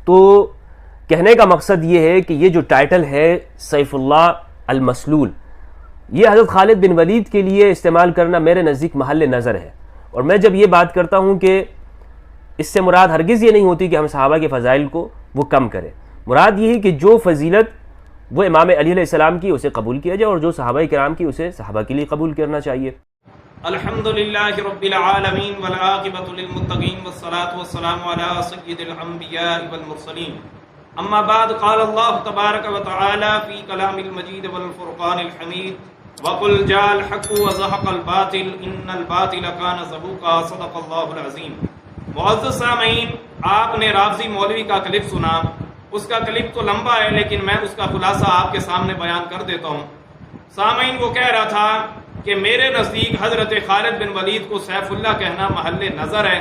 تو کہنے کا مقصد یہ ہے کہ یہ جو ٹائٹل ہے سیف اللہ المسلول، یہ حضرت خالد بن ولید کے لیے استعمال کرنا میرے نزدیک محل نظر ہے. اور میں جب یہ بات کرتا ہوں کہ اس سے مراد ہرگز یہ نہیں ہوتی کہ ہم صحابہ کے فضائل کو وہ کم کریں، مراد یہ ہے کہ جو فضیلت وہ امام علی علیہ السلام کی اسے قبول کیا جائے، اور جو صحابہ کرام کی اسے صحابہ کے لیے قبول کرنا چاہیے. الحمدللہ رب العالمین والعاقبۃ للمتقین والصلاة والسلام علی سید الانبیاء والمرسلین. اما بعد قال اللہ تبارک و تعالی فی کلام المجید والفرقان الحمید وقل جاء الحق وزهق الباطل ان الباطل كان زهوقا صدق اللہ العظیم. معزز سامعین، آپ نے رافضی مولوی کا کلپ سنا. اس کا کلپ تو لمبا ہے لیکن میں اس کا خلاصہ آپ کے سامنے بیان کر دیتا ہوں. سامعین، وہ کہہ رہا تھا کہ میرے نزدیک حضرت خالد بن ولید کو سیف اللہ کہنا محل نظر ہے،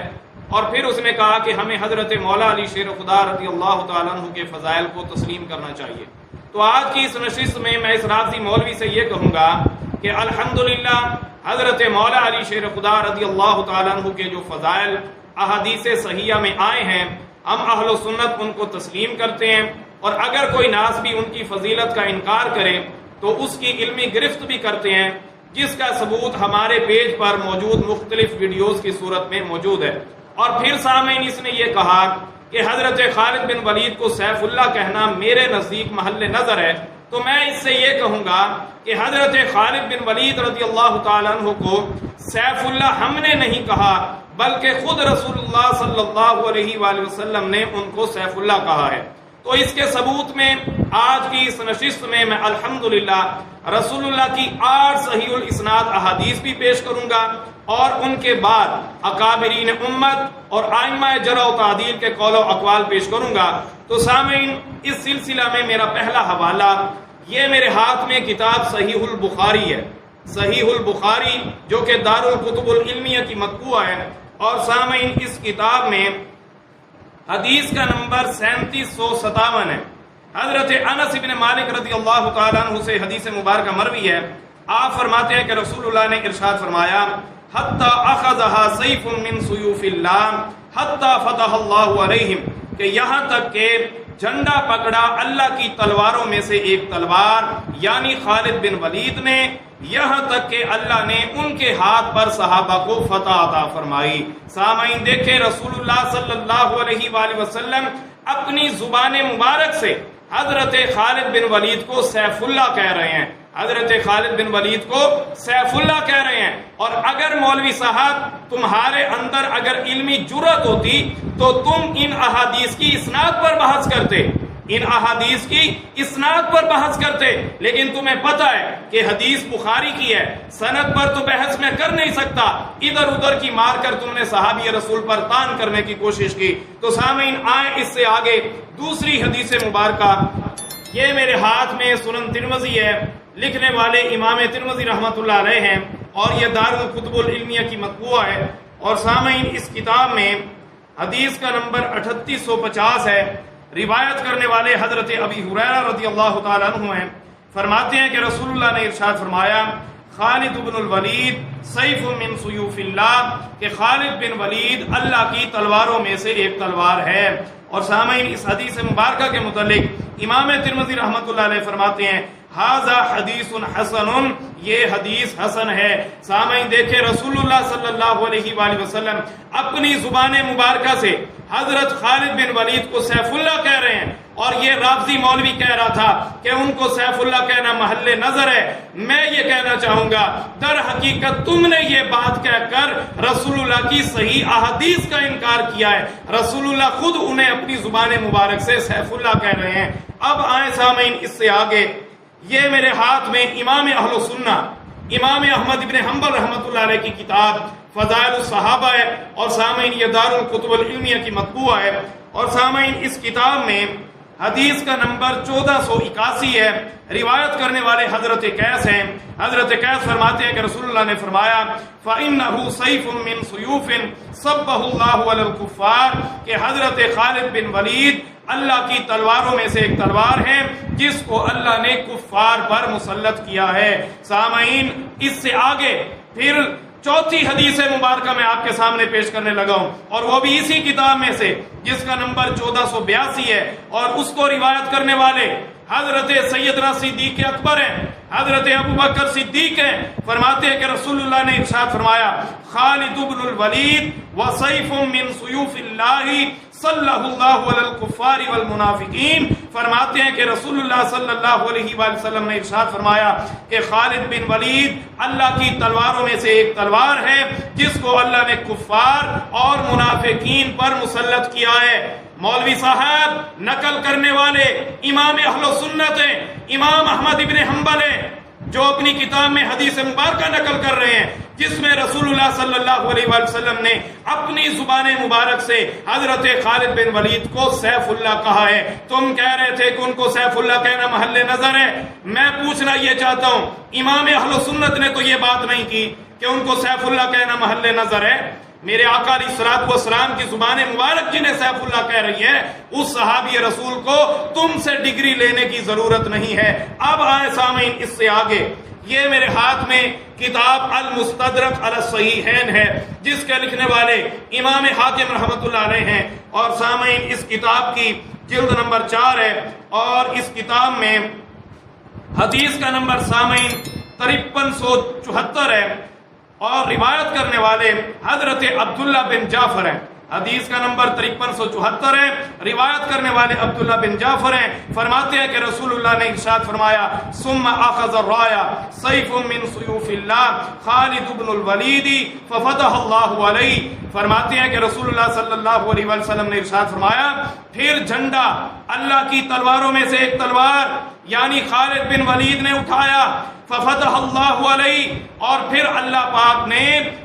اور پھر اس نے کہا کہ ہمیں حضرت مولا علی شیر خدا رضی اللہ تعالیٰ عنہ کے فضائل کو تسلیم کرنا چاہیے. تو آج کی اس نشست میں اس رافضی مولوی سے یہ کہوں گا کہ الحمدللہ حضرت مولا علی شیر خدا رضی اللہ تعالیٰ عنہ کے جو فضائل احادیث صحیحہ میں آئے ہیں، ہم اہل و سنت ان کو تسلیم کرتے ہیں، اور اگر کوئی ناس بھی ان کی فضیلت کا انکار کرے تو اس کی علمی گرفت بھی کرتے ہیں، جس کا ثبوت ہمارے پیج پر موجود مختلف ویڈیوز کی صورت میں موجود ہے. اور پھر سامعین، اس نے یہ کہا کہ حضرت خالد بن ولید کو سیف اللہ کہنا میرے نزدیک محل نظر ہے. تو میں اس سے یہ کہوں گا کہ حضرت خالد بن ولید رضی اللہ تعالیٰ عنہ کو سیف اللہ ہم نے نہیں کہا، بلکہ خود رسول اللہ صلی اللہ علیہ وآلہ وسلم نے ان کو سیف اللہ کہا ہے. تو اس کے ثبوت میں آج کی اس نشست میں میں الحمدللہ رسول اللہ کی 8 صحیح الاسناد احادیث بھی پیش کروں گا، اور ان کے بعد اکابرین امت اور ائمہ جرح و تعدیل کے قول و اقوال پیش کروں گا. تو سامعین، اس سلسلہ میں میرا پہلا حوالہ یہ میرے ہاتھ میں کتاب صحیح البخاری ہے. صحیح البخاری جو کہ دارالکتب العلمیہ کی مطبوعہ ہے. اور سامعین، اس کتاب میں حدیث کا نمبر 3757 ہے. حضرت انس بن مالک رضی اللہ تعالیٰ عنہ سے حدیث مبارکہ مروی ہے. آپ فرماتے ہیں کہ رسول اللہ نے ارشاد فرمایا حتی اخذها سیف من سیوف اللہ حتی فتح اللہ علیہم، کہ یہاں تک کہ جھنڈا پکڑا اللہ کی تلواروں میں سے ایک تلوار یعنی خالد بن ولید نے، یہاں تک کہ اللہ نے ان کے ہاتھ پر صحابہ کو فتح عطا فرمائی. سامعین دیکھیں، رسول اللہ صلی اللہ علیہ وآلہ وسلم اپنی زبان مبارک سے حضرت خالد بن ولید کو سیف اللہ کہہ رہے ہیں. حضرت خالد بن ولید کو سیف اللہ کہہ رہے ہیں. اور اگر مولوی صاحب تمہارے اندر اگر علمی جرأت ہوتی تو تم ان احادیث کی اسناد پر بحث کرتے، ان احادیث کی اسناد پر بحث کرتے. لیکن تمہیں پتہ ہے کہ حدیث بخاری کی ہے، سند پر تو بحث میں کر نہیں سکتا، ادھر ادھر کی مار کر تم نے صحابی رسول پر تان کرنے کی کوشش کی. تو سامعین، آئیں اس سے آگے دوسری حدیث مبارکہ. یہ میرے ہاتھ میں سنن ترمذی ہے، لکھنے والے امام ترمذی رحمۃ اللہ علیہ ہیں، اور یہ دارالکتب العلمیہ کی مطبوعہ ہے. اور سامعین، اس کتاب میں حدیث کا نمبر 3850 ہے. روایت کرنے والے حضرت ابی ہریرہ رضی اللہ تعالیٰ عنہ ہیں. فرماتے ہیں کہ رسول اللہ نے ارشاد فرمایا خالد بن الولید سیف من سیوف اللہ، کہ خالد بن ولید اللہ کی تلواروں میں سے ایک تلوار ہے. اور سامعین، اس حدیث مبارکہ کے متعلق امام ترمذی رحمۃ اللہ علیہ فرماتے ہیں ھذا حدیث حسن، یہ حدیث حسن ہے. سامعین دیکھیں، رسول اللہ صلی اللہ علیہ وآلہ وسلم اپنی زبان مبارکہ سے حضرت خالد بن ولید کو سیف اللہ کہہ رہے ہیں، اور یہ رافضی مولوی کہہ رہا تھا کہ ان کو سیف اللہ کہنا محل نظر ہے. میں یہ کہنا چاہوں گا، در حقیقت تم نے یہ بات کہہ کر رسول اللہ کی صحیح احادیث کا انکار کیا ہے. رسول اللہ خود انہیں اپنی زبان مبارک سے سیف اللہ کہہ رہے ہیں. اب آئیں سامعین اس سے آگے. یہ میرے ہاتھ میں امام اہل سنہ امام احمد بن حنبل رحمۃ اللہ علیہ کی کتاب فضائل الصحابہ ہے. اور سامعین، یہ دارالکتب العلمیہ کی مطبوعہ ہے. اور سامعین، اس کتاب میں حدیث کا نمبر 1481 ہے. روایت کرنے والے حضرت قیس ہیں. حضرت قیس فرماتے ہیں کہ رسول اللہ نے فرمایا فَإِنَّهُ سَيْفٌ مِّن سُيُوفٍ صَبَّهُ اللَّهُ عَلَى الْكُفَّارِ، کہ حضرت خالد بن ولید اللہ کی تلواروں میں سے ایک تلوار ہے جس کو اللہ نے کفار پر مسلط کیا ہے. سامعین، اس سے آگے پھر چوتھی حدیث مبارکہ میں آپ کے سامنے پیش کرنے لگا ہوں، اور وہ بھی اسی کتاب میں سے جس کا نمبر 1482 ہے، اور اس کو روایت کرنے والے حضرت سیدنا صدیق اکبر ہیں، حضرت ابوبکر صدیق ہیں۔ فرماتے ہیں کہ رسول اللہ نے ارشاد فرمایا خالد بن الولید وسیف من سیوف اللہ صلی اللہ علی الکفار والمنافقین۔ فرماتے ہیں کہ رسول اللہ صلی اللہ علیہ وآلہ وسلم نے ارشاد فرمایا کہ خالد بن ولید اللہ کی تلواروں میں سے ایک تلوار ہے جس کو اللہ نے کفار اور منافقین پر مسلط کیا ہے۔ مولوی صاحب نقل کرنے والے امام اہل سنت ہیں، امام احمد ابن حنبل ہیں، جو اپنی کتاب میں حدیث مبارکہ نقل کر رہے ہیں جس میں رسول اللہ صلی اللہ علیہ وآلہ وسلم نے اپنی زبان مبارک سے حضرت خالد بن ولید کو سیف اللہ کہا ہے۔ تم کہہ رہے تھے کہ ان کو سیف اللہ کہنا محل نظر ہے، میں پوچھنا یہ چاہتا ہوں امام اہل سنت نے تو یہ بات نہیں کی کہ ان کو سیف اللہ کہنا محل نظر ہے۔ میرے آقا علیہ الصلوۃ والسلام کی زبان مبارک جنہیں سیف اللہ کہہ رہی ہے، اس صحابی رسول کو تم سے ڈگری لینے کی ضرورت نہیں ہے۔ اب آئے سامعین اس سے آگے، یہ میرے ہاتھ میں کتاب المستدرک علی الصحیحین ہے جس کے لکھنے والے امام حاکم رحمۃ اللہ علیہ ہیں، اور سامعین اس کتاب کی جلد نمبر 4 ہے، اور اس کتاب میں حدیث کا نمبر سامعین 5374 ہے، اور روایت کرنے والے حضرت عبداللہ بن جعفر ہیں۔ حدیث کا نمبر 5374 ہے، روایت کرنے والے عبداللہ بن جعفر ہیں۔ فرماتے ہیں کہ رسول اللہ نے ارشاد فرمایا ثم اخذ الرایا سیف من سیوف اللہ خالد بن الولید ففتح اللہ علیہ۔ فرماتے ہیں کہ رسول اللہ صلی اللہ علیہ وسلم نے ارشاد فرمایا پھر جھنڈا اللہ کی تلواروں میں سے ایک تلوار یعنی خالد بن ولید نے اٹھایا، ففتح اللہ علیہ، اور پھر اللہ پاک نے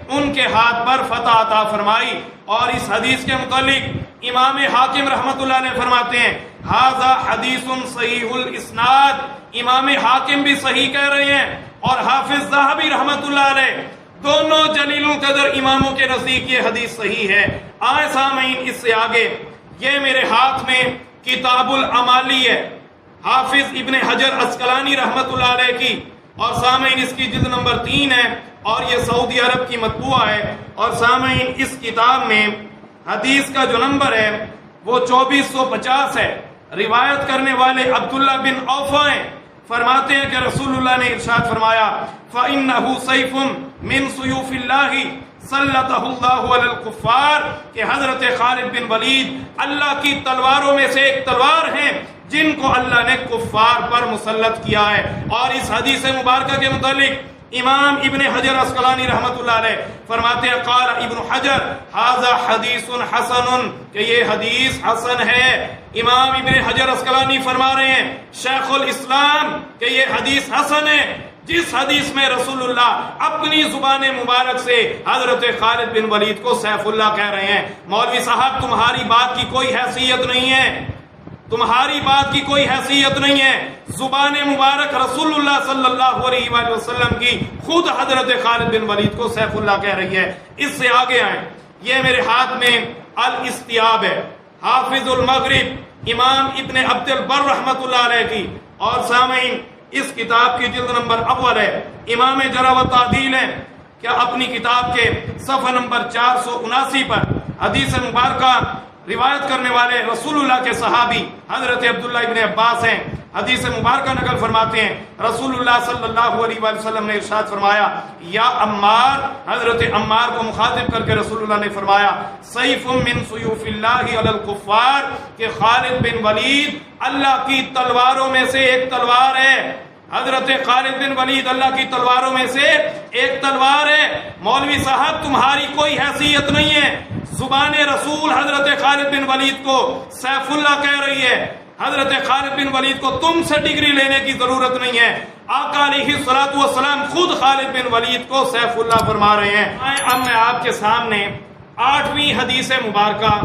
ان کے ہاتھ پر فتح عطا فرمائی۔ اور اس حدیث کے متعلق امام حاکم رحمت اللہ علیہ فرماتے ہیں ھذا حدیث صحیح الاسناد، امام حاکم بھی صحیح کہہ رہے ہیں اور حافظ ذہبی رحمت اللہ علیہ، دونوں جلیل القدر اماموں کے نزدیک یہ حدیث صحیح ہے۔ آئے سامعین اس سے آگے، یہ میرے ہاتھ میں کتاب العمالی ہے حافظ ابن حجر عسقلانی رحمت اللہ علیہ کی، اور سامعین اس کی جلد نمبر 3 ہے، اور یہ سعودی عرب کی مطبوعہ ہے، اور سامعین اس کتاب میں حدیث کا جو نمبر ہے وہ 2450 ہے۔ روایت کرنے والے عبداللہ بن اوفا ہیں۔ فرماتے ہیں کہ رسول اللہ نے ارشاد فرمایا فَإِنَّهُ سَيْفٌ مِّن سُيُوفِ اللَّهِ سَلَّطَهُ اللَّهُ عَلَى الْكُفَّارِ، کہ حضرت خالد بن ولید اللہ کی تلواروں میں سے ایک تلوار ہیں جن کو اللہ نے کفار پر مسلط کیا ہے۔ اور اس حدیث مبارکہ کے متعلق امام ابن حجر عسقلانی رحمت اللہ علیہ فرماتے ہیں قال ابن حجر ھذا حدیث حسن، کہ یہ حدیث حسن ہے۔ امام ابن حجر عسقلانی فرما رہے ہیں شیخ الاسلام کہ یہ حدیث حسن ہے، جس حدیث میں رسول اللہ اپنی زبان مبارک سے حضرت خالد بن ولید کو سیف اللہ کہہ رہے ہیں۔ مولوی صاحب تمہاری بات کی کوئی حیثیت نہیں ہے، تمہاری بات کی کوئی حیثیت نہیں ہے، زبان مبارک رسول اللہ صلی اللہ علیہ وآلہ وسلم کی خود حضرت خالد بن ولید کو سیف اللہ کہہ رہی ہے۔ اس سے آگے آئیں، یہ میرے ہاتھ میں الاستیاب ہے حافظ المغرب امام ابن عبد البر رحمت اللہ علیہ کی، اور سامعین اس کتاب کی جلد نمبر اول ہے، امام جرح و تعدیل ہے، کیا اپنی کتاب کے صفحہ نمبر 479 پر حدیث مبارکہ روایت کرنے والے رسول اللہ کے صحابی حضرت عبداللہ ابن عباس ہیں۔ حدیث مبارکہ نقل فرماتے ہیں رسول اللہ صلی اللہ علیہ وآلہ وسلم نے ارشاد فرمایا یا عمار، حضرت عمار کو مخاطب کر کے رسول اللہ نے فرمایا سیف من سیوف اللہ علی الکفار، کہ خالد بن ولید اللہ کی تلواروں میں سے ایک تلوار ہے۔ حضرت خالد بن ولید اللہ کی تلواروں میں سے ایک تلوار ہے۔ مولوی صاحب تمہاری کوئی حیثیت نہیں ہے، زبان رسول حضرت خالد بن ولید کو سیف اللہ کہہ رہی ہے، حضرت خالد بن ولید کو تم سے ڈگری لینے کی ضرورت نہیں ہے۔ آقا علیہ الصلوۃ والسلام خود خالد بن ولید کو سیف اللہ فرما رہے ہیں۔ اب میں آپ کے سامنے 8ویں حدیث مبارکہ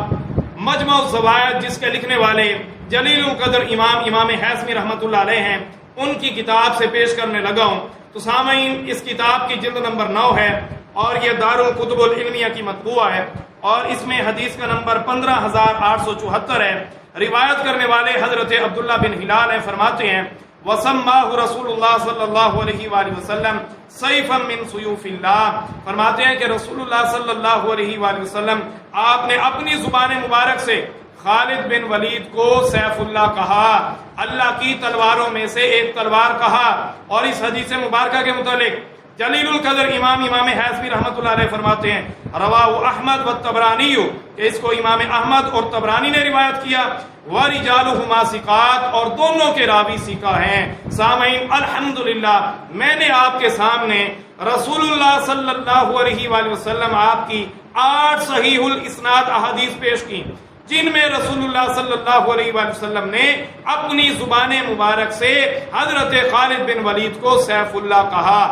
مجمع الزوائد جس کے لکھنے والے جلیل القدر امام حیثمی رحمت اللہ علیہ ہیں، ان کی کتاب سے پیش کرنے لگا ہوں۔ تو سامعین اس کتاب کی جلد نمبر 9 ہے، اور یہ دار الکتب العلمیہ کی مطبوعہ ہے، اور اس میں حدیث کا نمبر 15874 ہے۔ روایت کرنے والے حضرت عبداللہ بن ہلال ہیں، فرماتے ہیں وسماہ رسول اللہ صلی اللہ علیہ وآلہ وسلم سیفا من سیوف اللہ. فرماتے ہیں کہ رسول اللہ صلی اللہ علیہ وآلہ وسلم آپ نے اپنی زبان مبارک سے خالد بن ولید کو سیف اللہ کہا، اللہ کی تلواروں میں سے ایک تلوار کہا. اور اس حدیث مبارکہ کے متعلق جلیل القدر امام حیثمی رحمۃ اللہ علیہ فرماتے ہیں رواہ احمد والطبرانی، کہ اس کو امام احمد اور طبرانی نے روایت کیا. وَرِجَالُهُمَا ثِقَاتٌ، اور دونوں کے راوی ثقہ ہیں. سامعین، الحمدللہ میں نے آپ کے سامنے رسول اللہ صلی اللہ علیہ وآلہ وسلم آپ کی 8 صحیح الاسناد احادیث پیش کی، جن میں رسول اللہ صلی اللہ علیہ وآلہ وسلم نے اپنی زبان مبارک سے حضرت خالد بن ولید کو سیف اللہ کہا.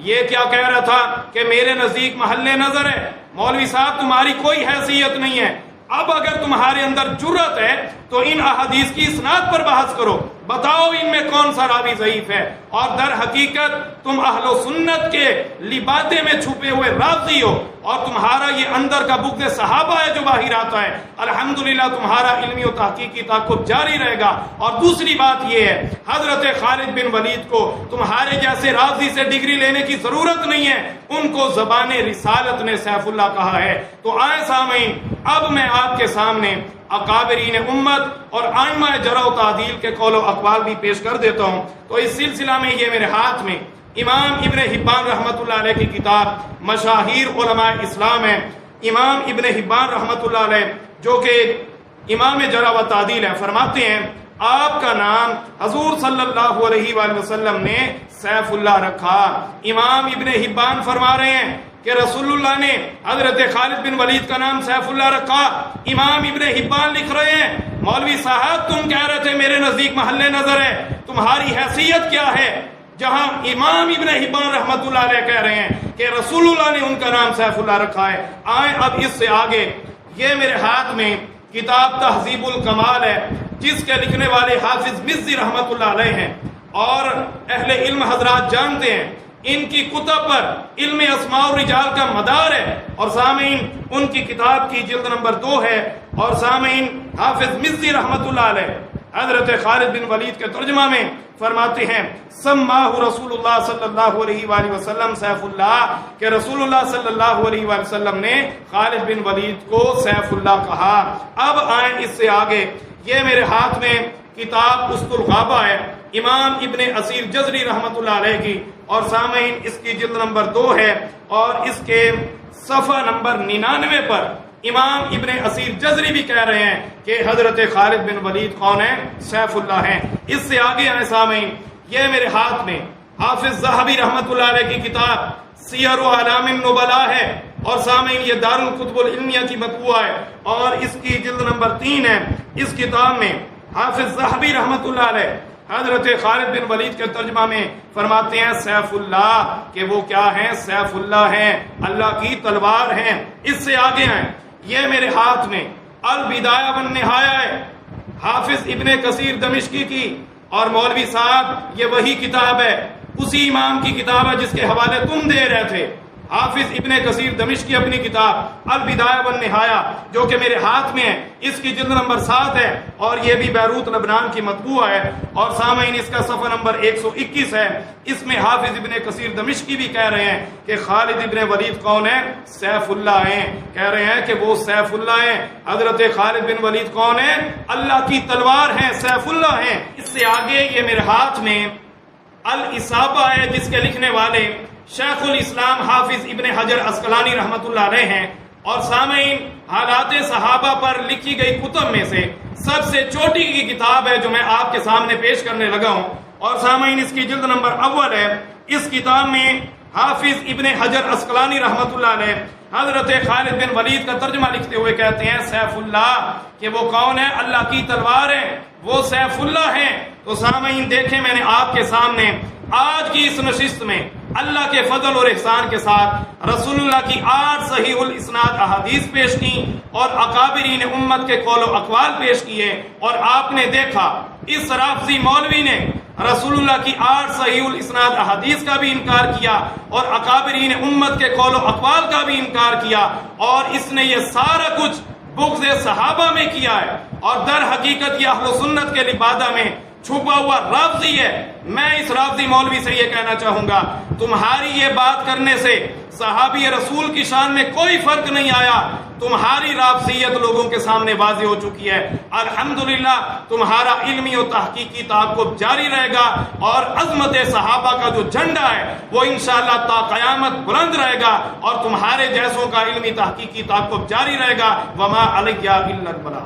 یہ کیا کہہ رہا تھا کہ میرے نزدیک محل نظر ہے، مولوی صاحب تمہاری کوئی حیثیت نہیں ہے. اب اگر تمہارے اندر جرأت ہے تو ان احادیث کی اسناد پر بحث کرو، بتاؤ ان میں کون سا راوی ضعیف ہے. اور در حقیقت تم اہل و سنت کے لبادے میں چھپے ہوئے راضی ہو، اور تمہارا یہ اندر کا بغض صحابہ ہے جو باہر آتا ہے. الحمدللہ تمہارا علمی و تحقیقی تعاقب جاری رہے گا. اور دوسری بات یہ ہے، حضرت خالد بن ولید کو تمہارے جیسے راضی سے ڈگری لینے کی ضرورت نہیں ہے، ان کو زبان رسالت نے سیف اللہ کہا ہے. تو آئے سامعین، اب میں آپ کے سامنے اکابرین امت اور ائمہ جرح و تعدیل کے قول و اقوال بھی پیش کر دیتا ہوں. تو اس سلسلہ میں یہ میرے ہاتھ میں امام ابن حبان رحمۃ اللہ علیہ کی کتاب مشاہیر علماء اسلام ہے. امام ابن حبان رحمۃ اللہ علیہ جو کہ امام جرح و تعدیل ہے، فرماتے ہیں آپ کا نام حضور صلی اللہ علیہ وآلہ وسلم نے سیف اللہ رکھا. امام ابن حبان فرما رہے ہیں کہ رسول اللہ نے حضرت خالد بن ولید کا نام سیف اللہ رکھا. امام ابن حبان لکھ رہے ہیں مولوی صاحب تم کہہ رہے تھے میرے نزدیک محل نظر ہے، تمہاری حیثیت کیا ہے؟ جہاں امام ابن حبان رحمت اللہ علیہ کہہ رہے ہیں کہ رسول اللہ نے ان کا نام سیف اللہ رکھا ہے. آئیں اب اس سے آگے، یہ میرے ہاتھ میں کتاب تہذیب الکمال ہے، جس کے لکھنے والے حافظ مزی رحمت اللہ علیہ ہیں. اور اہل علم حضرات جانتے ہیں ان کی کتب پر علم اسماء الرجال کا مدار ہے. اور سامعین ان کی کتاب کی جلد نمبر 2 ہے. اور سامعین حافظ مزی رحمت اللہ علیہ حضرت خالد بن ولید کے ترجمہ میں فرماتے ہیں سماہ رسول اللہ صلی اللہ علیہ وآلہ وسلم سیف اللہ، کہ رسول اللہ صلی اللہ علیہ وآلہ وسلم نے خالد بن ولید کو سیف اللہ کہا. اب آئیں اس سے آگے، یہ میرے ہاتھ میں کتاب اسد الغابہ ہے امام ابن اسیر جزری رحمت اللہ علیہ کی. اور سامعین اس کی جلد نمبر 2 ہے، اور اس کے صفحہ نمبر 99 پر امام ابن اسیر جزری بھی کہہ رہے ہیں کہ حضرت خالد بن ولید کون ہے؟ سیف اللہ ہیں. اس سے آگے آئے سامعین، یہ میرے ہاتھ میں حافظ ذہبی رحمت اللہ علیہ کی کتاب سیر و اعلام النبلاء ہے. اور سامعین یہ دار الکتب العلمیہ کی مطبوعہ ہے، اور اس کی جلد نمبر 3 ہے. اس کتاب میں حافظ ذہبی رحمت اللہ علیہ حضرت خالد بن ولید کے ترجمہ میں فرماتے ہیں سیف اللہ، کہ وہ کیا ہیں؟ سیف اللہ ہیں، اللہ کی تلوار ہیں. اس سے آگے ہیں، یہ میرے ہاتھ میں البدایہ والنہایہ ہے حافظ ابن کثیر دمشقی کی. اور مولوی صاحب یہ وہی کتاب ہے، اسی امام کی کتاب ہے جس کے حوالے تم دے رہے تھے. حافظ ابن کثیر دمشقی اپنی کتاب البدایہ والنہایہ جو کہ میرے ہاتھ میں ہے، اس کی جلد نمبر 7 ہے، اور یہ بھی بیروت لبنان کی مطبوع ہے. اور سامعین اس کا صفحہ نمبر 121 ہے. اس میں حافظ ابن کثیر دمشقی بھی کہہ رہے ہیں کہ خالد ابن ولید کون ہے؟ سیف اللہ ہیں. کہہ رہے ہیں کہ وہ سیف اللہ ہیں. حضرت خالد بن ولید کون ہے؟ اللہ کی تلوار ہیں، سیف اللہ ہیں. اس سے آگے یہ میرے ہاتھ میں الاصابہ ہے، جس کے لکھنے والے شیخ الاسلام حافظ ابن حجر عسقلانی رحمت اللہ علیہ ہیں. اور سامعین حالات صحابہ پر لکھی گئی کتب میں سے سب سے چھوٹی کی کتاب ہے جو میں آپ کے سامنے پیش کرنے لگا ہوں. اور سامعین اس کی جلد نمبر 1 ہے. اس کتاب میں حافظ ابن حجر عسقلانی رحمت اللہ علیہ حضرت خالد بن ولید کا ترجمہ لکھتے ہوئے کہتے ہیں سیف اللہ، کہ وہ کون ہے؟ اللہ کی تلوار ہے، وہ سیف اللہ ہیں. تو سامعین دیکھیں میں نے آپ کے سامنے آج کی اس نشست میں اللہ کے فضل اور احسان کے ساتھ رسول اللہ کی 8 صحیح الاسناد احادیث پیش کی اور اکابرین امت کے قول و اقوال پیش کیے. اور آپ نے دیکھا اس رافضی مولوی نے رسول اللہ کی 8 صحیح الاسناد احادیث کا بھی انکار کیا اور اکابرین امت کے قول و اقوال کا بھی انکار کیا، اور اس نے یہ سارا کچھ بغض صحابہ میں کیا ہے. اور در حقیقت یہ اہل سنت کے لبادہ میں چھپا ہوا رافضی ہے. میں اس رافضی مولوی سے یہ کہنا چاہوں گا تمہاری یہ بات کرنے سے صحابی رسول کی شان میں کوئی فرق نہیں آیا. تمہاری رافضیت لوگوں کے سامنے واضح ہو چکی ہے. الحمدللہ تمہارا علمی و تحقیقی تعاقب جاری رہے گا اور عظمت صحابہ کا جو جھنڈا ہے وہ انشاءاللہ تا قیامت بلند رہے گا اور تمہارے جیسوں کا علمی تحقیقی تعاقب جاری رہے گا. وما علیہ الا البلاغ.